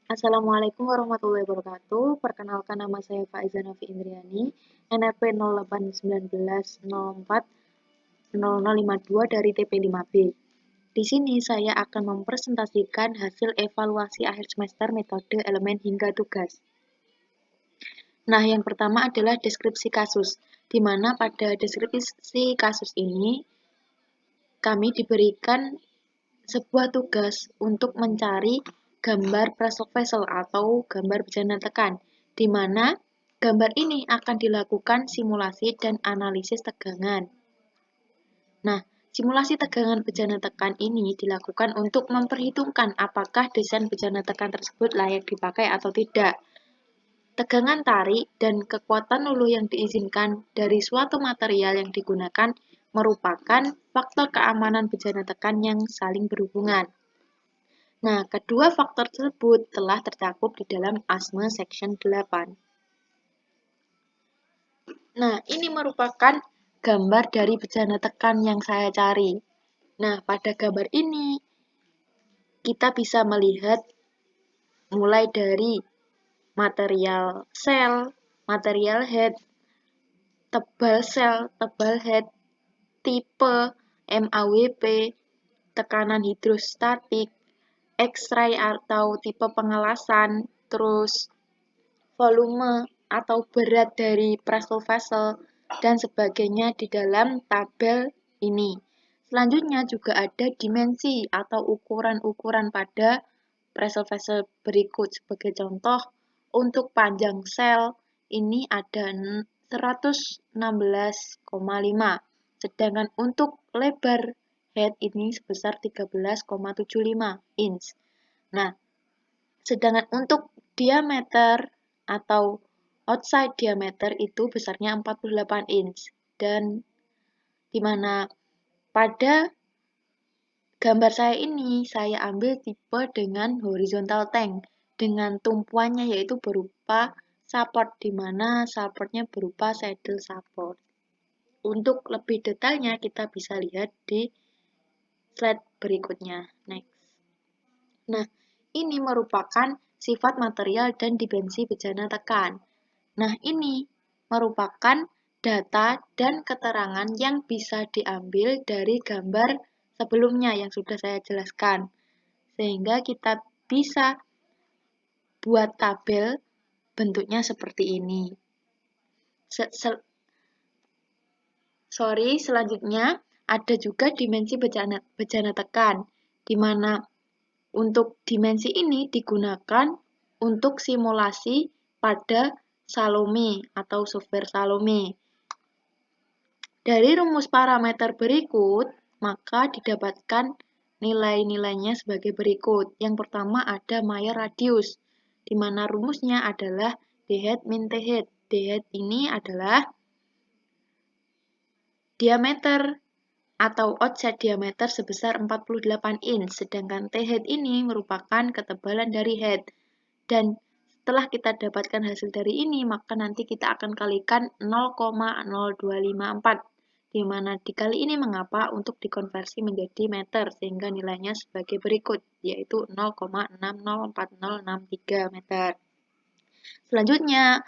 Assalamualaikum warahmatullahi wabarakatuh. Perkenalkan nama saya Faiza Novi Indriani, NRP 0819040052 dari TP5B. Di sini saya akan mempresentasikan hasil evaluasi akhir semester metode elemen hingga tugas. Nah, yang pertama adalah deskripsi kasus, di mana pada deskripsi kasus ini kami diberikan sebuah tugas untuk mencari gambar pressure vessel atau gambar bejana tekan, di mana gambar ini akan dilakukan simulasi dan analisis tegangan. Nah, simulasi tegangan bejana tekan ini dilakukan untuk memperhitungkan apakah desain bejana tekan tersebut layak dipakai atau tidak. Tegangan tarik dan kekuatan luluh yang diizinkan dari suatu material yang digunakan merupakan faktor keamanan bejana tekan yang saling berhubungan. Nah, kedua faktor tersebut telah tercakup di dalam ASME Section 8. Nah, ini merupakan gambar dari bejana tekan yang saya cari. Nah, pada gambar ini, kita bisa melihat mulai dari material sel, material head, tebal sel, tebal head, tipe, MAWP, tekanan hidrostatik, X-ray atau tipe pengelasan, terus volume atau berat dari pressure vessel, dan sebagainya di dalam tabel ini. Selanjutnya juga ada dimensi atau ukuran-ukuran pada pressure vessel berikut. Sebagai contoh, untuk panjang sel ini ada 116,5, sedangkan untuk lebar head ini sebesar 13,75 inch. Nah, sedangkan untuk diameter atau outside diameter itu besarnya 48 inch. Dan dimana pada gambar saya ini, saya ambil tipe dengan horizontal tank, dengan tumpuannya yaitu berupa support, dimana supportnya berupa saddle support. Untuk lebih detailnya, kita bisa lihat di slide berikutnya. Next. Nah, ini merupakan sifat material dan dimensi bejana tekan. Nah, ini merupakan data dan keterangan yang bisa diambil dari gambar sebelumnya yang sudah saya jelaskan. Sehingga kita bisa buat tabel bentuknya seperti ini. Selanjutnya ada juga dimensi bejana tekan, di mana untuk dimensi ini digunakan untuk simulasi pada Salome atau software Salome. Dari rumus parameter berikut, maka didapatkan nilai-nilainya sebagai berikut. Yang pertama ada Mayer radius, di mana rumusnya adalah d head min t head. D head ini adalah diameter atau offset diameter sebesar 48 inch, sedangkan T-head ini merupakan ketebalan dari head. Dan setelah kita dapatkan hasil dari ini, maka nanti kita akan kalikan 0,0254, di mana dikali ini mengapa untuk dikonversi menjadi meter, sehingga nilainya sebagai berikut, yaitu 0,604063 meter. Selanjutnya,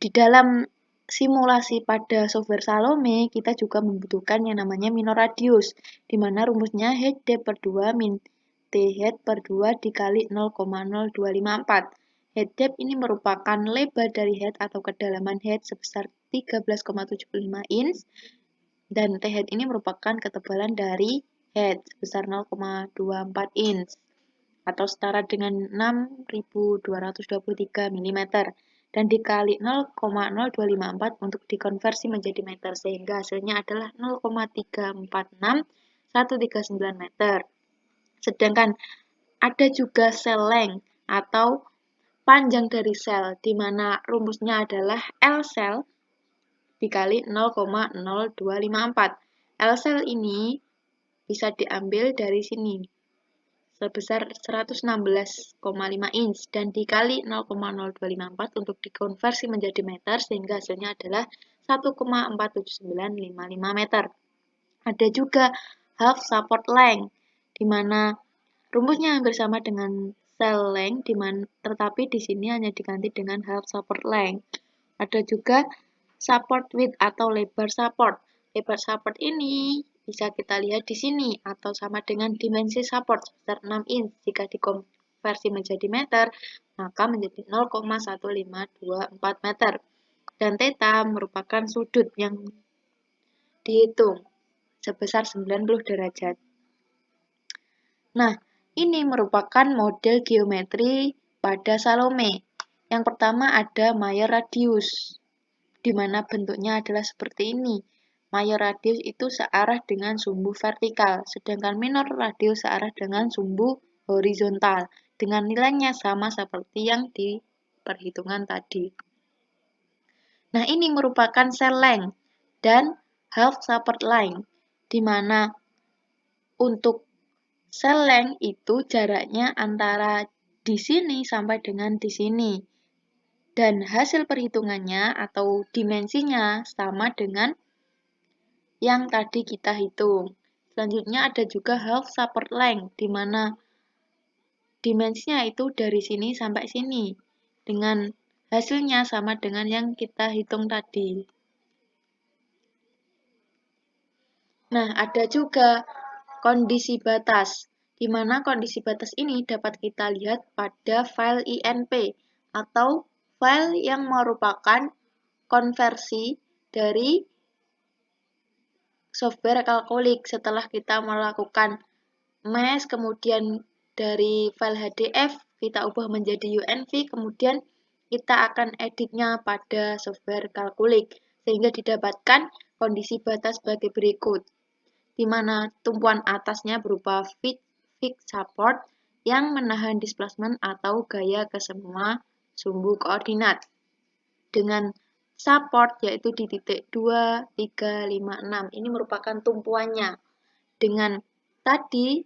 di dalam simulasi pada software Salome, kita juga membutuhkan yang namanya minor radius, di mana rumusnya head depth per 2 min t head per 2 dikali 0,0254. Head depth ini merupakan lebar dari head atau kedalaman head sebesar 13,75 inch, dan t head ini merupakan ketebalan dari head sebesar 0,24 inch, atau setara dengan 6.223 mm. Dan dikali 0,0254 untuk dikonversi menjadi meter, sehingga hasilnya adalah 0,346139 meter. Sedangkan ada juga sel length atau panjang dari sel, di mana rumusnya adalah L sel dikali 0,0254. L sel ini bisa diambil dari sini, sebesar 116,5 inch, dan dikali 0,0254 untuk dikonversi menjadi meter, sehingga hasilnya adalah 1,47955 meter. Ada juga half support length, di mana rumusnya hampir sama dengan cell length, tetapi di sini hanya diganti dengan half support length. Ada juga support width atau lebar support. Lebar support ini bisa kita lihat di sini atau sama dengan dimensi support sebesar 6 inch. Jika dikonversi menjadi meter, maka menjadi 0,1524 meter. Dan theta merupakan sudut yang dihitung sebesar 90 derajat. Nah, ini merupakan model geometri pada Salome. Yang pertama ada Mayer radius, di mana bentuknya adalah seperti ini. Mayer radius itu searah dengan sumbu vertikal, sedangkan minor radius searah dengan sumbu horizontal, dengan nilainya sama seperti yang di perhitungan tadi. Nah, ini merupakan cell length dan half support line, di mana untuk cell length itu jaraknya antara di sini sampai dengan di sini. Dan hasil perhitungannya atau dimensinya sama dengan yang tadi kita hitung. Selanjutnya ada juga half support length, di mana dimensinya itu dari sini sampai sini. Dengan hasilnya sama dengan yang kita hitung tadi. Nah, ada juga kondisi batas, di mana kondisi batas ini dapat kita lihat pada file INP atau file yang merupakan konversi dari software kalkulik setelah kita melakukan mesh, kemudian dari file HDF kita ubah menjadi UNV, kemudian kita akan editnya pada software kalkulik sehingga didapatkan kondisi batas sebagai berikut, di mana tumpuan atasnya berupa fixed support yang menahan displacement atau gaya ke semua sumbu koordinat dengan support yaitu di titik 2, 3, 5, 6. Ini merupakan tumpuannya. Dengan tadi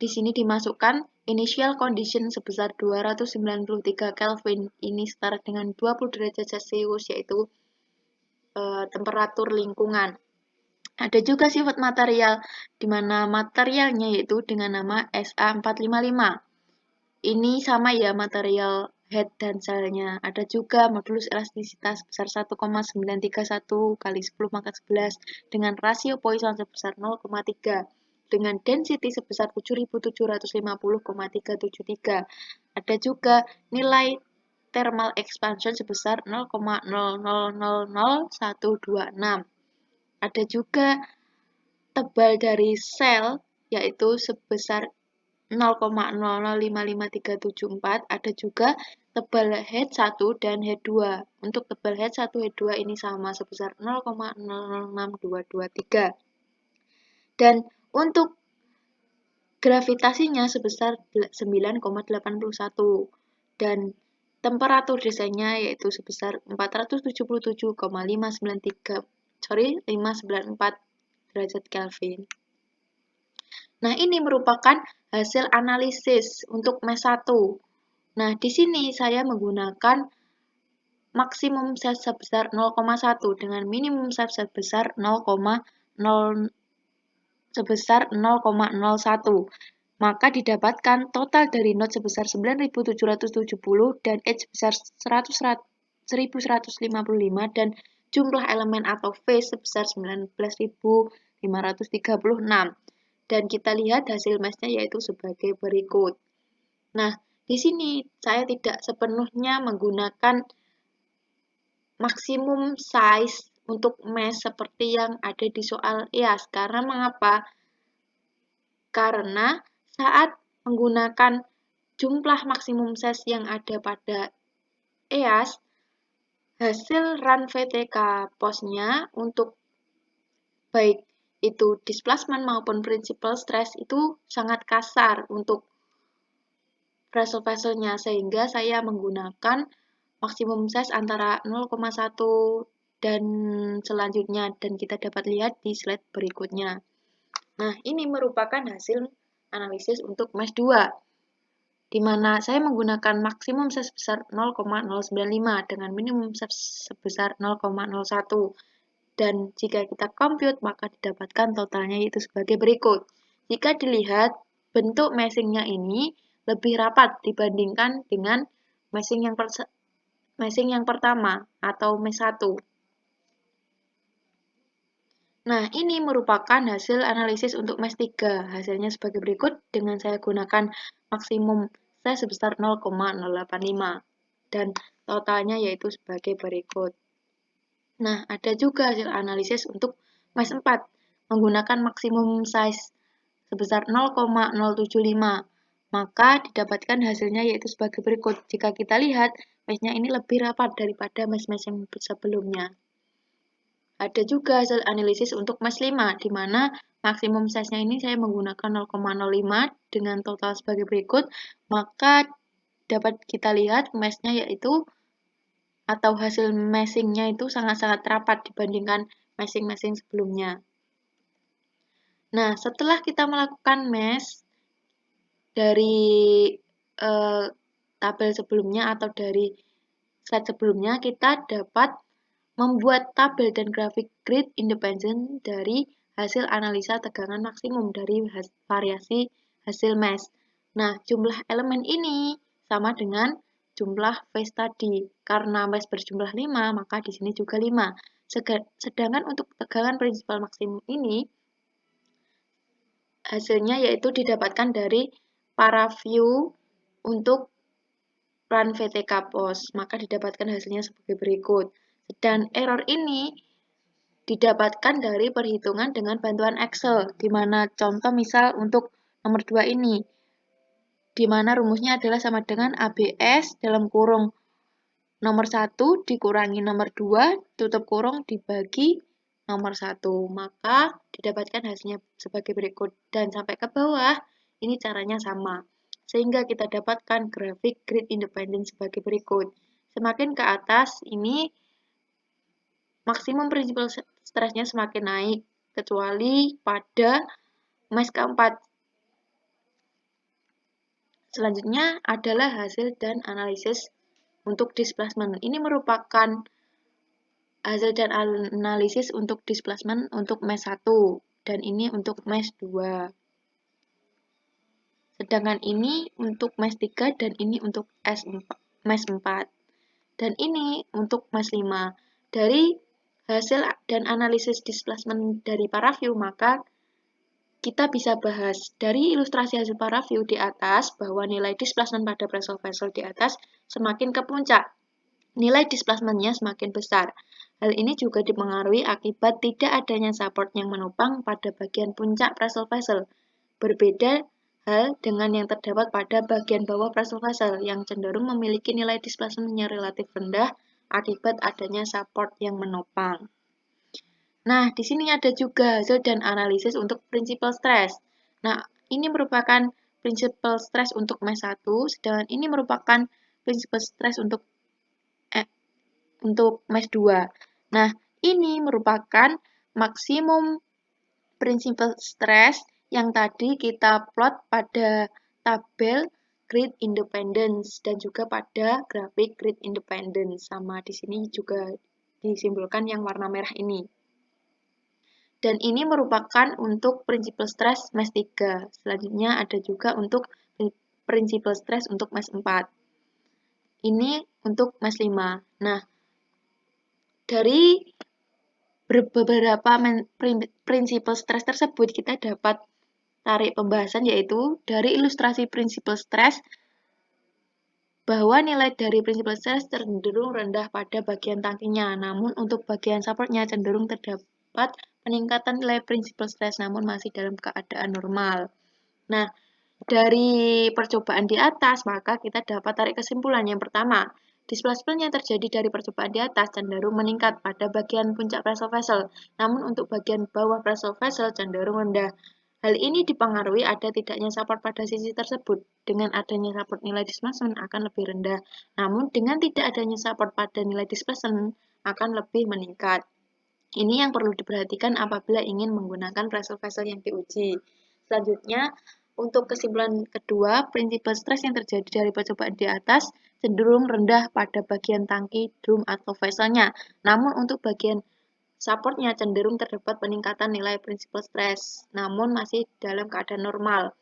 di sini dimasukkan initial condition sebesar 293 Kelvin. Ini setara dengan 20 derajat Celcius, yaitu temperatur lingkungan. Ada juga sifat material, di mana materialnya yaitu dengan nama SA455. Ini sama ya material head dan cell-nya. Ada juga modulus elastisitas sebesar 1,931 kali 10 pangkat 11 dengan rasio Poisson sebesar 0,3 dengan density sebesar 7750,373. Ada juga nilai thermal expansion sebesar 0,000126. Ada juga tebal dari sel yaitu sebesar 0,005534. Ada juga tebal head 1 dan head 2. Untuk tebal head 1 head 2 ini sama sebesar 0,006223. Dan untuk gravitasinya sebesar 9,81 dan temperatur desainnya yaitu sebesar 594 derajat Kelvin. Nah, ini merupakan hasil analisis untuk mesh 1. Nah, di sini saya menggunakan maksimum set sebesar 0,1 dengan minimum set sebesar 0,01. Maka didapatkan total dari node sebesar 9770 dan edge sebesar 1155 dan jumlah elemen atau phase sebesar 19.536. Dan kita lihat hasil meshnya yaitu sebagai berikut. Nah, di sini saya tidak sepenuhnya menggunakan maksimum size untuk mesh seperti yang ada di soal EAS. Karena mengapa? Karena saat menggunakan jumlah maksimum size yang ada pada EAS, hasil run VTK pos-nya untuk baik itu displacement maupun principal stress itu sangat kasar untuk vessel-vesselnya, sehingga saya menggunakan maksimum size antara 0,1 dan selanjutnya, dan kita dapat lihat di slide berikutnya. Nah, ini merupakan hasil analisis untuk mesh 2, di mana saya menggunakan maksimum size sebesar 0,095 dengan minimum size sebesar 0,01. Dan jika kita compute, maka didapatkan totalnya yaitu sebagai berikut. Jika dilihat bentuk meshingnya ini lebih rapat dibandingkan dengan meshing yang pertama atau mesh 1. Nah, ini merupakan hasil analisis untuk mesh 3. Hasilnya sebagai berikut dengan saya gunakan maksimum size sebesar 0,085 dan totalnya yaitu sebagai berikut. Nah, ada juga hasil analisis untuk mesh 4 menggunakan maksimum size sebesar 0,075. Maka didapatkan hasilnya yaitu sebagai berikut. Jika kita lihat, mesh-nya ini lebih rapat daripada mesh-mesh yang sebelumnya. Ada juga hasil analisis untuk mesh 5, di mana maksimum size-nya ini saya menggunakan 0,05 dengan total sebagai berikut, maka dapat kita lihat mesh-nya yaitu atau hasil meshing-nya itu sangat-sangat rapat dibandingkan meshing-meshing sebelumnya. Nah, setelah kita melakukan mesh dari tabel sebelumnya atau dari slide sebelumnya, kita dapat membuat tabel dan grafik grid independen dari hasil analisa tegangan maksimum dari variasi hasil mesh. Nah, jumlah elemen ini sama dengan jumlah phase tadi. Karena mesh berjumlah 5, maka di sini juga 5. Sedangkan untuk tegangan prinsipal maksimum ini, hasilnya yaitu didapatkan dari paraview untuk run VTK POS, maka didapatkan hasilnya sebagai berikut. Dan error ini didapatkan dari perhitungan dengan bantuan Excel, di mana contoh misal untuk nomor 2 ini, di mana rumusnya adalah sama dengan ABS dalam kurung nomor 1 dikurangi nomor 2, tutup kurung dibagi nomor 1. Maka didapatkan hasilnya sebagai berikut. Dan sampai ke bawah, ini caranya sama. Sehingga kita dapatkan grafik grid independen sebagai berikut. Semakin ke atas, ini maksimum prinsipal stresnya semakin naik, kecuali pada mesh keempat. Selanjutnya adalah hasil dan analisis untuk displacement. Ini merupakan hasil dan analisis untuk displacement untuk mesh 1 dan ini untuk mesh 2. Sedangkan ini untuk mesh 3 dan ini untuk mesh 4. Dan ini untuk mesh 5. Dari hasil dan analisis displacement dari paraview, maka kita bisa bahas dari ilustrasi hasil paraview di atas bahwa nilai displacement pada pressure vessel di atas semakin ke puncak, nilai displacementnya semakin besar. Hal ini juga dipengaruhi akibat tidak adanya support yang menopang pada bagian puncak pressure vessel. Berbeda hal dengan yang terdapat pada bagian bawah pressure vessel yang cenderung memiliki nilai displacementnya relatif rendah akibat adanya support yang menopang. Nah, di sini ada juga hasil dan analisis untuk principal stress. Nah, ini merupakan principal stress untuk mesh 1, sedangkan ini merupakan principal stress untuk mesh 2. Nah, ini merupakan maksimum principal stress yang tadi kita plot pada tabel grid independence dan juga pada grafik grid independence. Sama di sini juga disimbolkan yang warna merah ini. Dan ini merupakan untuk principal stress mesh 3. Selanjutnya ada juga untuk principal stress untuk mesh 4. Ini untuk mesh 5. Nah, dari beberapa principal stress tersebut kita dapat tarik pembahasan yaitu dari ilustrasi principal stress bahwa nilai dari principal stress cenderung rendah pada bagian tangkinya, namun untuk bagian supportnya cenderung terdapat peningkatan nilai principal stress namun masih dalam keadaan normal. Nah, dari percobaan di atas, maka kita dapat tarik kesimpulan. Yang pertama, displacement yang terjadi dari percobaan di atas cenderung meningkat pada bagian puncak pressure vessel, namun untuk bagian bawah pressure vessel cenderung rendah. Hal ini dipengaruhi ada tidaknya support pada sisi tersebut. Dengan adanya support, nilai displacement akan lebih rendah. Namun dengan tidak adanya support pada nilai displacement akan lebih meningkat. Ini yang perlu diperhatikan apabila ingin menggunakan pressure vessel yang diuji. Selanjutnya, untuk kesimpulan kedua, principal stress yang terjadi dari percobaan di atas cenderung rendah pada bagian tangki, drum, atau vesselnya. Namun untuk bagian supportnya cenderung terdapat peningkatan nilai principal stress, namun masih dalam keadaan normal.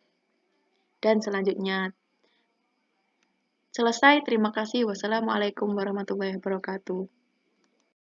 Dan selanjutnya, Selesai, terima kasih. Wassalamualaikum warahmatullahi wabarakatuh.